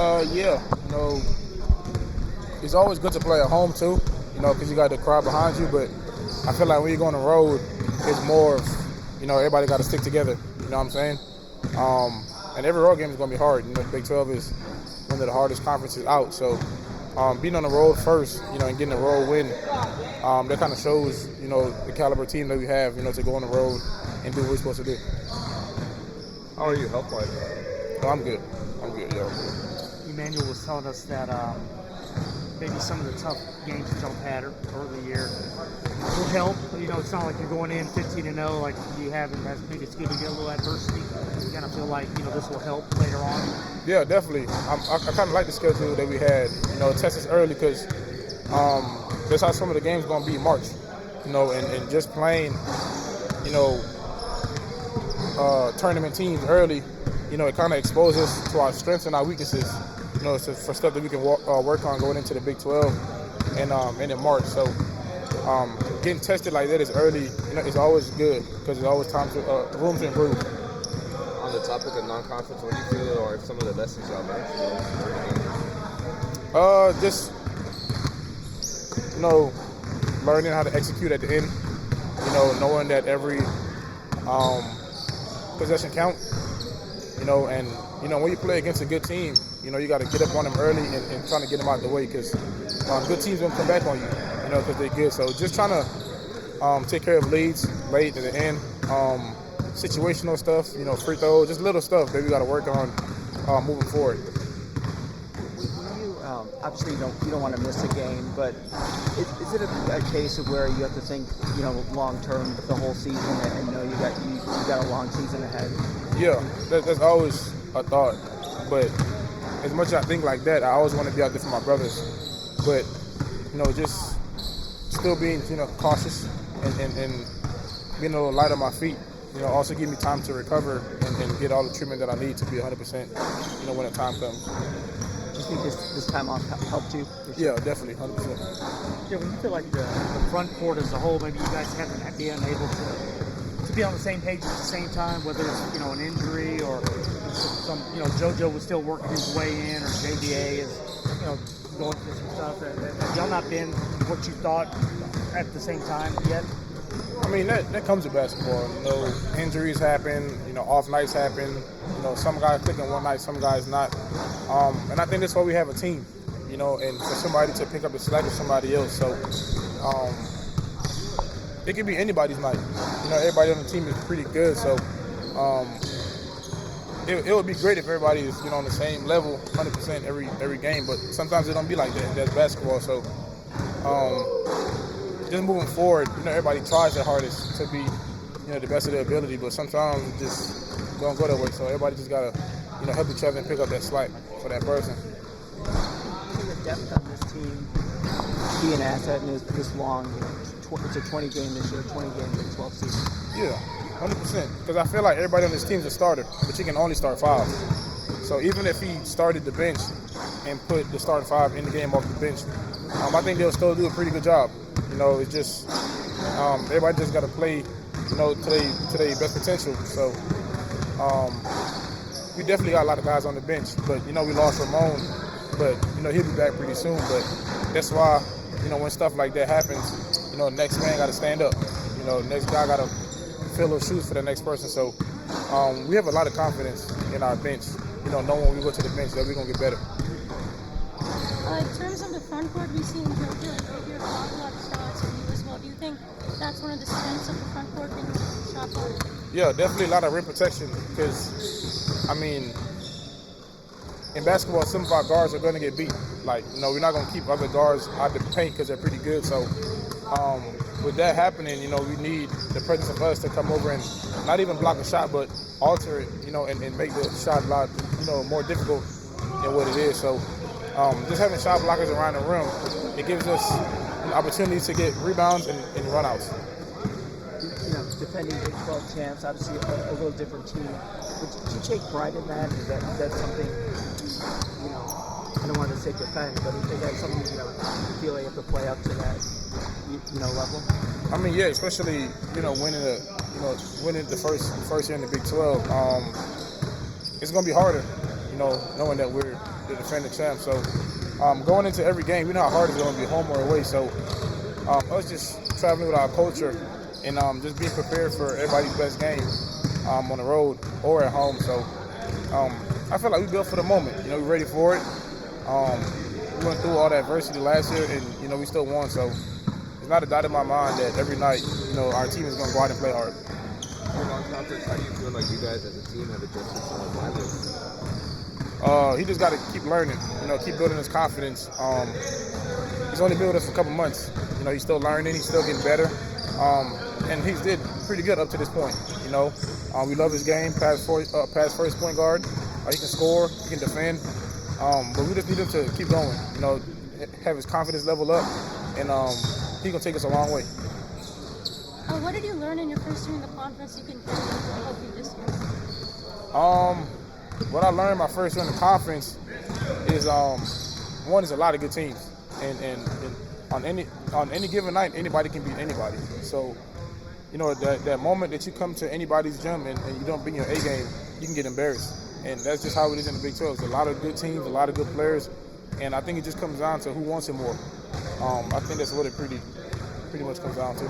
Yeah, it's always good to play at home too, because you got the crowd behind you. But I feel like when you go on the road, it's more of, everybody got to stick together. You know what I'm saying? And every road game is going to be hard. Big 12 is one of the hardest conferences out. So being on the road first, and getting a road win, that kind of shows, the caliber team that we have, to go on the road and do what we're supposed to do. How are you health-wise? Oh, I'm good, yo. Emmanuel was telling us that maybe some of the tough games that y'all had early in the year will help. It's not like you're going in 15-0 like you have in the maybe it's good to get a little adversity. You kind of feel like, this will help later on. Yeah, definitely. I kind of like the schedule that we had. It tests us early because that's how some of the games going to be in March. And just playing, tournament teams early, it kind of exposes us to our strengths and our weaknesses, for stuff that we can work on going into the Big 12 and in March. So getting tested like that is early, is always good because there's always time to room to improve. On the topic of non-conference, what do you feel are some of the lessons y'all learned? Just learning how to execute at the end. Knowing that every possession count. And when you play against a good team, you got to get up on them early and trying to get them out the way because good teams won't come back on you, because they're good. So just trying to take care of leads late at the end. Situational stuff, free throws, just little stuff that we got to work on moving forward. Obviously you don't want to miss a game, but is it a case of where you have to think, long term, the whole season, and you got a long season ahead? Yeah, that's always a thought, but as much as I think like that, I always want to be out there for my brothers. But just still being cautious and being a little light on my feet. Also give me time to recover and get all the treatment that I need to be 100%. When the time comes. Do you think this time off helped you? Yeah, definitely, 100%. Yeah, when you feel like the front court as a whole, maybe you guys haven't been able to be on the same page at the same time, whether it's an injury or some JoJo was still working his way in, or JBA is going through some stuff. Have y'all not been what you thought at the same time yet? I mean, that comes with basketball. Injuries happen. Off nights happen. Some guys clicking one night, some guys not. And I think that's why we have a team. And for somebody to pick up the slack of somebody else. So it could be anybody's night. Everybody on the team is pretty good. So it would be great if everybody is on the same level, 100% every game. But sometimes it don't be like that. That's basketball. So. Just moving forward, everybody tries their hardest to be, the best of their ability, but sometimes it just don't go that way. So everybody just gotta, help each other and pick up that slack for that person. The depth on this team be an asset and this long. It's a 20-game this year, 20-game Big 12 season. Yeah, 100%. Because I feel like everybody on this team is a starter, but you can only start 5. So even if he started the bench and put the starting 5 in the game off the bench, I think they'll still do a pretty good job. It's just everybody just got to play, to their best potential. So we definitely got a lot of guys on the bench, but we lost Ramon, but he'll be back pretty soon. But that's why when stuff like that happens, next man got to stand up. Next guy got to fill those shoes for the next person. So we have a lot of confidence in our bench. Knowing when we go to the bench that we're gonna get better. In terms of the front court, we see in JoJo and Xavier block a lot of shots for you as well. Do you think that's one of the strengths of the front court in shot block? Yeah, definitely a lot of rim protection because, in basketball, some of our guards are going to get beat. We're not going to keep other guards out the paint because they're pretty good. So with that happening, we need the presence of us to come over and not even block a shot, but alter it, and make the shot a lot, more difficult than what it is. So just having shot blockers around the rim, it gives us an opportunity to get rebounds and runouts. Defending Big 12 champs, obviously a little different team. But do you take pride in that? Is that something, I don't want to say defend, but is that something, you feel like you have to play up to that, level? Yeah, especially, winning the first year in the Big 12. It's going to be harder, knowing that we're the defending champs. So going into every game, we know how hard it's going to be, home or away. So us just traveling with our culture and just being prepared for everybody's best game on the road or at home. So I feel like we built for the moment. You know, we're ready for it. We went through all that adversity last year, and you know we still won. So it's not a doubt in my mind that every night, you know, our team is going to go out and play hard. Your non-conference, how do you feel like you guys as a team have adjusted to the virus? He just got to keep learning, you know, keep building his confidence. He's only been with us for a couple months. You know, he's still learning, he's still getting better. And he's did pretty good up to this point, you know. We love his game, pass first point guard. He can score, he can defend. But we just need him to keep going, you know, have his confidence level up, and he's going to take us a long way. What did you learn in your first year in the conference you can help you this year? What I learned my first year in the conference is one is a lot of good teams, and on any given night anybody can beat anybody. So you know that moment that you come to anybody's gym and you don't bring your A game, you can get embarrassed, and that's just how it is in the Big 12. It's a lot of good teams, a lot of good players, and I think it just comes down to who wants it more. I think that's what it pretty much comes down to.